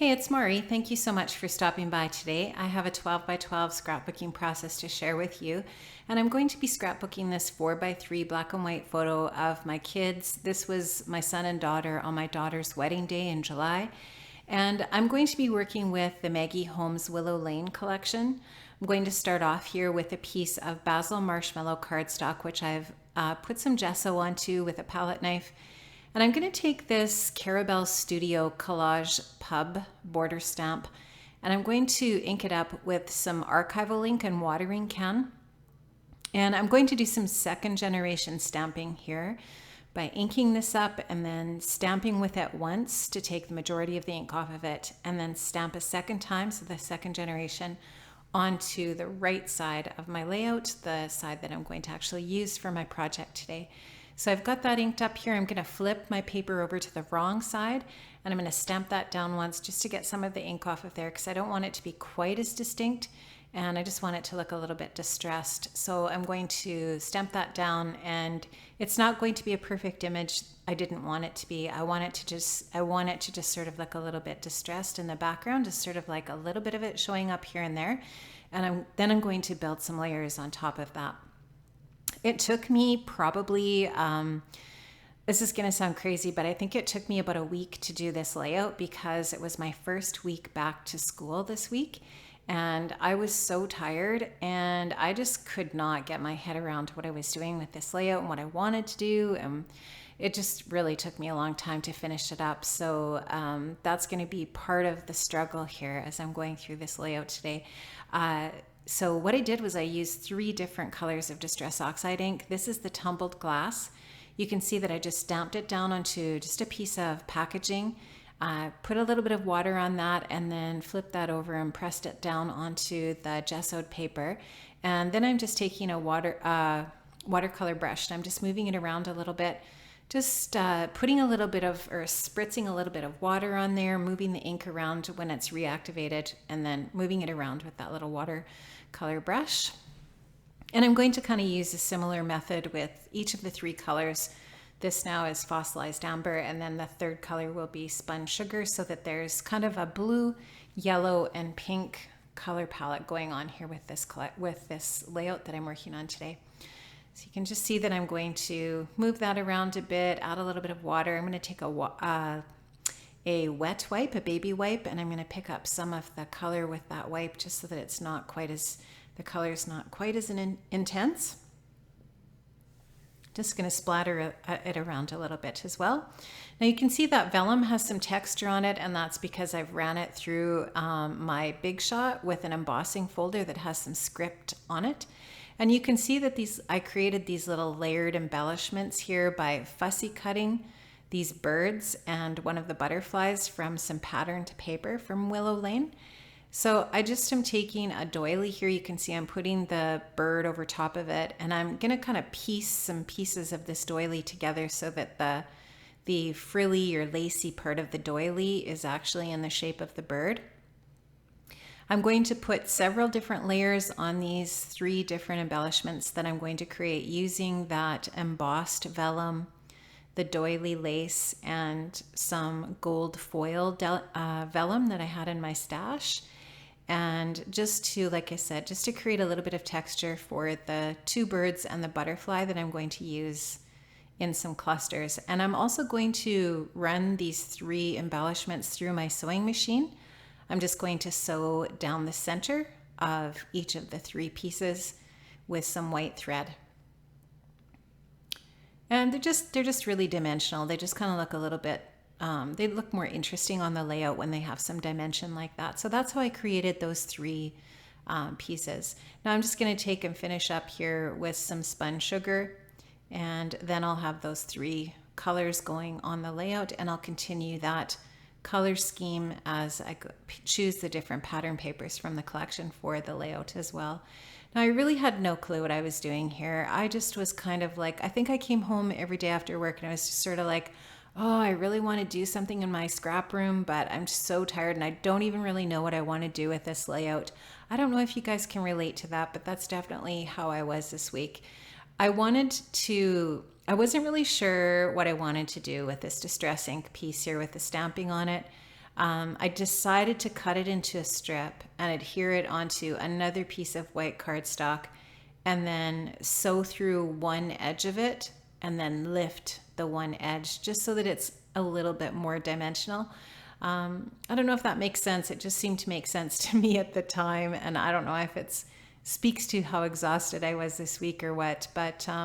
Hey, it's Maury. Thank you so much for stopping by today. I have a 12 by 12 scrapbooking process to share with you, and I'm going to be scrapbooking this 4 by 3 black and white photo of my kids. This was my son and daughter on my daughter's wedding day in July, and I'm going to be working with the Maggie Holmes Willow Lane collection. I'm going to start off here with a piece of basil marshmallow cardstock, which I've put some gesso onto with a palette knife. And I'm going to take this Carabelle Studio Collage Pub border stamp, and I'm going to ink it up with some archival ink and watering can. And I'm going to do some second generation stamping here by inking this up and then stamping with it once to take the majority of the ink off of it, and then stamp a second time, so the second generation, onto the right side of my layout, the side that I'm going to actually use for my project today. So I've got that inked up here. I'm going to flip my paper over to the wrong side, and I'm going to stamp that down once just to get some of the ink off of there, because I don't want it to be quite as distinct and I just want it to look a little bit distressed. So I'm going to stamp that down, and it's not going to be a perfect image. I didn't want it to be. I want it to just sort of look a little bit distressed in the background, just sort of like a little bit of it showing up here and there. And then I'm going to build some layers on top of that. It took me probably, this is going to sound crazy, but I think it took me about a week to do this layout because it was my first week back to school this week. And I was so tired, and I just could not get my head around what I was doing with this layout and what I wanted to do. And it just really took me a long time to finish it up. So that's going to be part of the struggle here as I'm going through this layout today. So what I did was I used 3 different colors of Distress Oxide ink. This is the tumbled glass. You can see that I just stamped it down onto just a piece of packaging, put a little bit of water on that, and then flipped that over and pressed it down onto the gessoed paper. And then I'm just taking a watercolor brush, and I'm just moving it around a little bit, just putting a little bit of, or spritzing a little bit of water on there, moving the ink around when it's reactivated, and then moving it around with that little watercolor brush. And I'm going to kind of use a similar method with each of the 3 colors. This now is fossilized amber, and then the third color will be spun sugar, so that there's kind of a blue, yellow, and pink color palette going on here with this layout that I'm working on today. So you can just see that I'm going to move that around a bit, add a little bit of water. I'm going to take a wet wipe, a baby wipe, and I'm going to pick up some of the color with that wipe just so that it's not quite as, the color's not quite as intense. Just going to splatter it around a little bit as well. Now you can see that vellum has some texture on it, and that's because I've ran it through my Big Shot with an embossing folder that has some script on it. And you can see that I created these little layered embellishments here by fussy cutting these birds and one of the butterflies from some patterned paper from Willow Lane. So I just am taking a doily here. You can see I'm putting the bird over top of it, and I'm going to kind of piece some pieces of this doily together so that the frilly or lacy part of the doily is actually in the shape of the bird. I'm going to put several different layers on these 3 different embellishments that I'm going to create using that embossed vellum, the doily lace, and some gold foil vellum that I had in my stash. And just to, like I said, just to create a little bit of texture for the 2 birds and the butterfly that I'm going to use in some clusters. And I'm also going to run these 3 embellishments through my sewing machine. I'm just going to sew down the center of each of the 3 pieces with some white thread. And they're just really dimensional. They just kind of look a little bit, they look more interesting on the layout when they have some dimension like that. So that's how I created those 3 pieces. Now I'm just going to take and finish up here with some spun sugar, and then I'll have those 3 colors going on the layout, and I'll continue that color scheme as I choose the different pattern papers from the collection for the layout as well. Now I really had no clue what I was doing here. I just was kind of like, I think I came home every day after work and I was just sort of like, oh, I really want to do something in my scrap room, but I'm just so tired and I don't even really know what I want to do with this layout. I don't know if you guys can relate to that, but that's definitely how I was this week. I wasn't really sure what I wanted to do with this Distress ink piece here with the stamping on it. I decided to cut it into a strip and adhere it onto another piece of white cardstock and then sew through one edge of it and then lift the one edge just so that it's a little bit more dimensional. I don't know if that makes sense. It just seemed to make sense to me at the time, and I don't know if it speaks to how exhausted I was this week or what, but I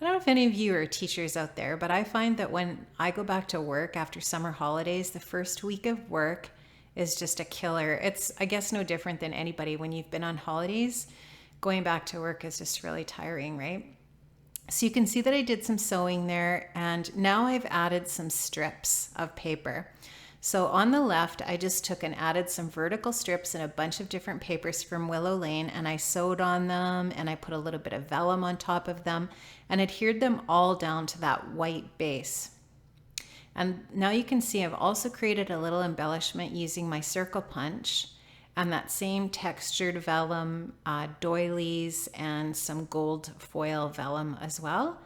don't know if any of you are teachers out there, but I find that when I go back to work after summer holidays, the first week of work is just a killer. It's, I guess, no different than anybody when you've been on holidays. Going back to work is just really tiring, right? So you can see that I did some sewing there, and now I've added some strips of paper. So on the left, I just took and added some vertical strips and a bunch of different papers from Willow Lane, and I sewed on them, and I put a little bit of vellum on top of them and adhered them all down to that white base. And now you can see I've also created a little embellishment using my circle punch and that same textured vellum doilies and some gold foil vellum as well.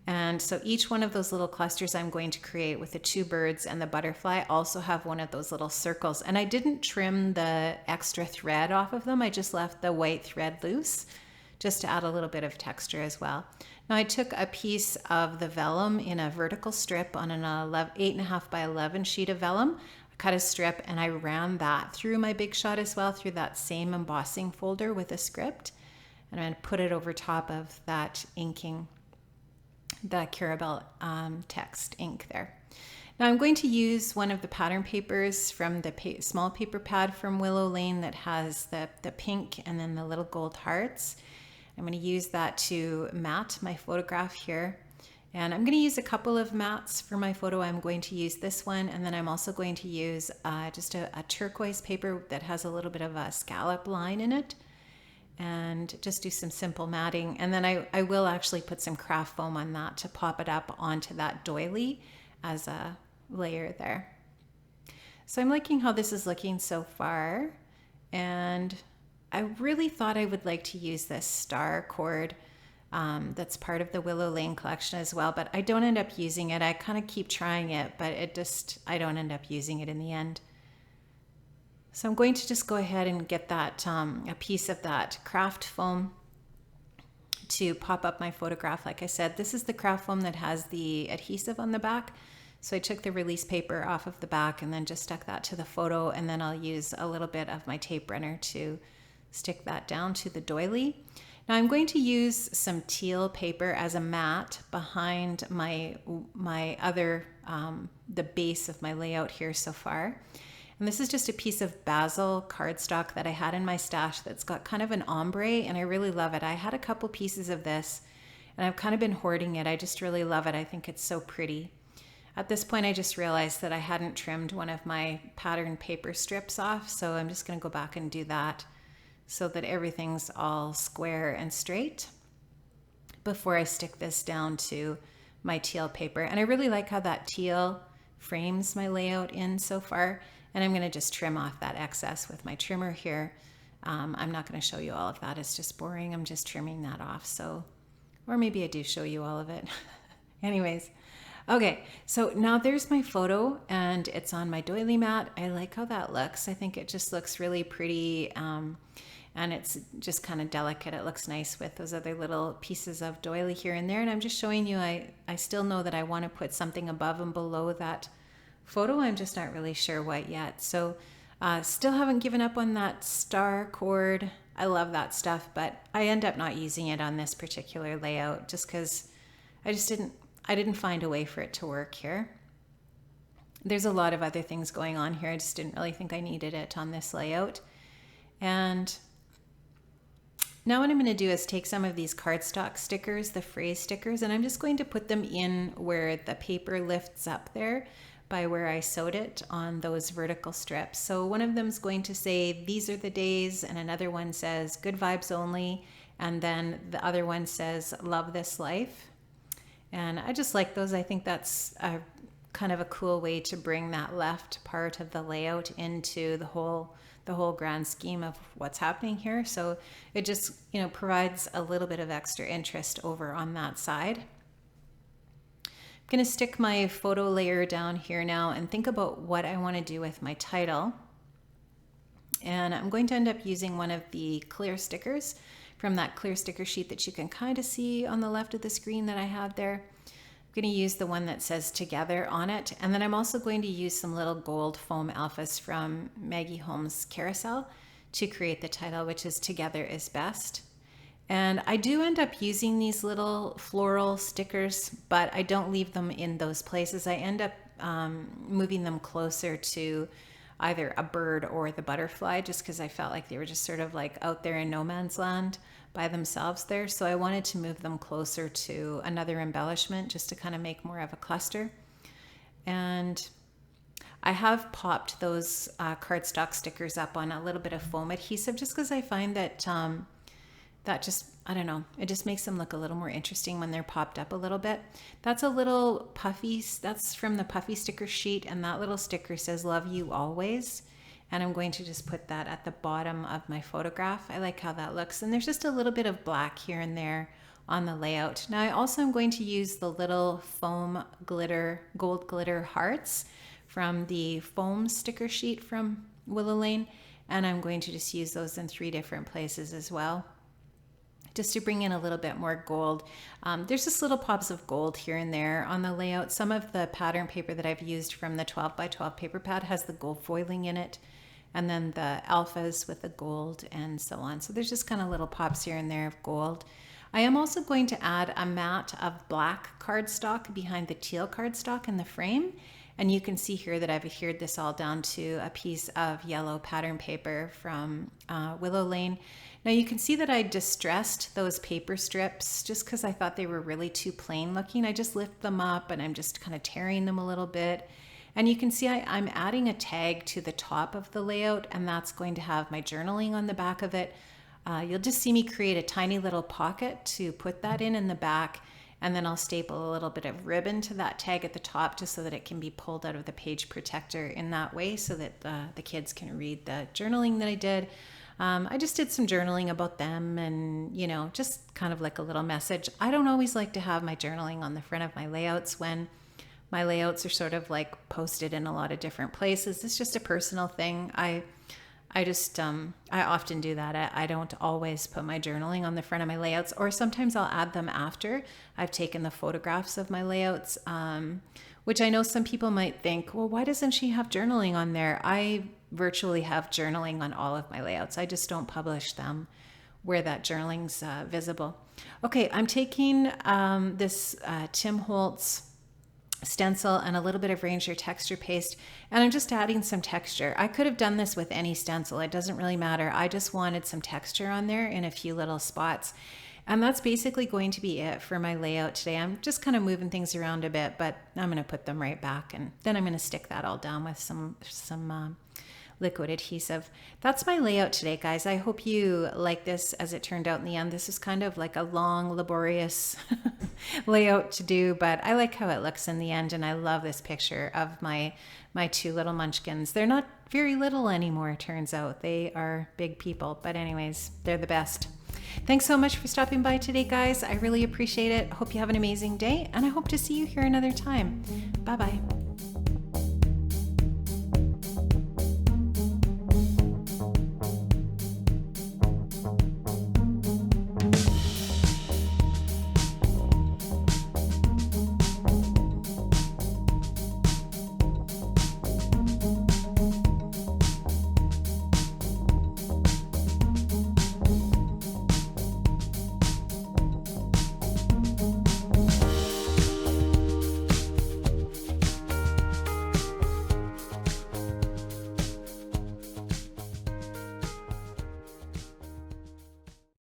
And so each one of those little clusters I'm going to create with the two birds and the butterfly also have one of those little circles. And I didn't trim the extra thread off of them. I just left the white thread loose just to add a little bit of texture as well. Now I took a piece of the vellum in a vertical strip on an 8.5 by 11 sheet of vellum. I cut a strip and I ran that through my Big Shot as well, through that same embossing folder with a script. And I'm going to put it over top of that inking, the Carabelle text ink there. Now I'm going to use one of the pattern papers from the small paper pad from Willow Lane that has the pink and then the little gold hearts. I'm going to use that to mat my photograph here. And I'm going to use a couple of mats for my photo. I'm going to use this one, and then I'm also going to use just a turquoise paper that has a little bit of a scallop line in it, and just do some simple matting. And then I will actually put some craft foam on that to pop it up onto that doily as a layer there. So I'm liking how this is looking so far, and I really thought I would like to use this star cord that's part of the Willow Lane collection as well, but I don't end up using it. I kind of keep trying it, but I don't end up using it in the end. So I'm going to just go ahead and get that a piece of that craft foam to pop up my photograph. Like I said, this is the craft foam that has the adhesive on the back. So I took the release paper off of the back and then just stuck that to the photo, and then I'll use a little bit of my tape runner to stick that down to the doily. Now I'm going to use some teal paper as a mat behind my other, the base of my layout here so far. And this is just a piece of basil cardstock that I had in my stash that's got kind of an ombre, and I really love it. I had a couple pieces of this and I've kind of been hoarding it. I just really love it. I think it's so pretty. At this point, I just realized that I hadn't trimmed one of my pattern paper strips off, so I'm just going to go back and do that so that everything's all square and straight before I stick this down to my teal paper. And I really like how that teal frames my layout in so far. And I'm going to just trim off that excess with my trimmer here. I'm not going to show you all of that. It's just boring. I'm just trimming that off. So, or maybe I do show you all of it. Anyways. Okay, so now there's my photo and it's on my doily mat. I like how that looks. I think it just looks really pretty, and it's just kind of delicate. It looks nice with those other little pieces of doily here and there. And I'm just showing you, I still know that I want to put something above and below that photo. I'm just not really sure what yet. So still haven't given up on that star cord. I love that stuff, but I end up not using it on this particular layout just because I didn't find a way for it to work here. There's a lot of other things going on here. I just didn't really think I needed it on this layout. And now what I'm going to do is take some of these cardstock stickers, the phrase stickers, and I'm just going to put them in where the paper lifts up there by where I sewed it on those vertical strips. So one of them is going to say, "These are the days," and another one says, "Good vibes only," and then the other one says, "Love this life." And I just like those. I think that's a kind of a cool way to bring that left part of the layout into the whole grand scheme of what's happening here. So it just, provides a little bit of extra interest over on that side. I'm going to stick my photo layer down here now and think about what I want to do with my title. And I'm going to end up using one of the clear stickers from that clear sticker sheet that you can kind of see on the left of the screen that I had there. I'm going to use the one that says Together on it. And then I'm also going to use some little gold foam alphas from Maggie Holmes' Carousel to create the title, which is Together is Best. And I do end up using these little floral stickers, but I don't leave them in those places. I end up moving them closer to either a bird or the butterfly, just because I felt like they were just sort of like out there in no man's land by themselves there. So I wanted to move them closer to another embellishment just to kind of make more of a cluster. And I have popped those cardstock stickers up on a little bit of foam adhesive just because I find that that just, I don't know, it just makes them look a little more interesting when they're popped up a little bit. That's a little puffy, that's from the puffy sticker sheet, and that little sticker says Love You Always. And I'm going to just put that at the bottom of my photograph. I like how that looks. And there's just a little bit of black here and there on the layout. Now I also am going to use the little foam glitter, gold glitter hearts from the foam sticker sheet from Willow Lane. And I'm going to just use those in 3 different places as well, just to bring in a little bit more gold. There's just little pops of gold here and there on the layout. Some of the pattern paper that I've used from the 12 by 12 paper pad has the gold foiling in it, and then the alphas with the gold and so on. So there's just kind of little pops here and there of gold. I am also going to add a mat of black cardstock behind the teal cardstock in the frame. And you can see here that I've adhered this all down to a piece of yellow pattern paper from Willow Lane. Now you can see that I distressed those paper strips just because I thought they were really too plain looking. I just lift them up and I'm just kind of tearing them a little bit. And you can see I'm adding a tag to the top of the layout, and that's going to have my journaling on the back of it. You'll just see me create a tiny little pocket to put that in the back, and then I'll staple a little bit of ribbon to that tag at the top just so that it can be pulled out of the page protector in that way so that the kids can read the journaling that I did. I just did some journaling about them and, you know, just kind of like a little message. I don't always like to have my journaling on the front of my layouts when my layouts are sort of like posted in a lot of different places. It's just a personal thing. I often do that. I don't always put my journaling on the front of my layouts, or sometimes I'll add them after I've taken the photographs of my layouts, which I know some people might think, well, why doesn't she have journaling on there? I virtually have journaling on all of my layouts. I just don't publish them where that journaling's visible. Okay, I'm taking this Tim Holtz stencil and a little bit of Ranger texture paste, and I'm just adding some texture. I could have done this with any stencil, it doesn't really matter. I just wanted some texture on there in a few little spots, and that's basically going to be it for my layout today. I'm just kind of moving things around a bit, but I'm going to put them right back, and then I'm going to stick that all down with some liquid adhesive. That's my layout today, guys. I hope you like this as it turned out in the end. This is kind of like a long, laborious layout to do, but I like how it looks in the end, and I love this picture of my 2 little munchkins. They're not very little anymore, it turns out. They are big people, but anyways, they're the best. Thanks so much for stopping by today, guys. I really appreciate it. Hope you have an amazing day, and I hope to see you here another time. Bye-bye.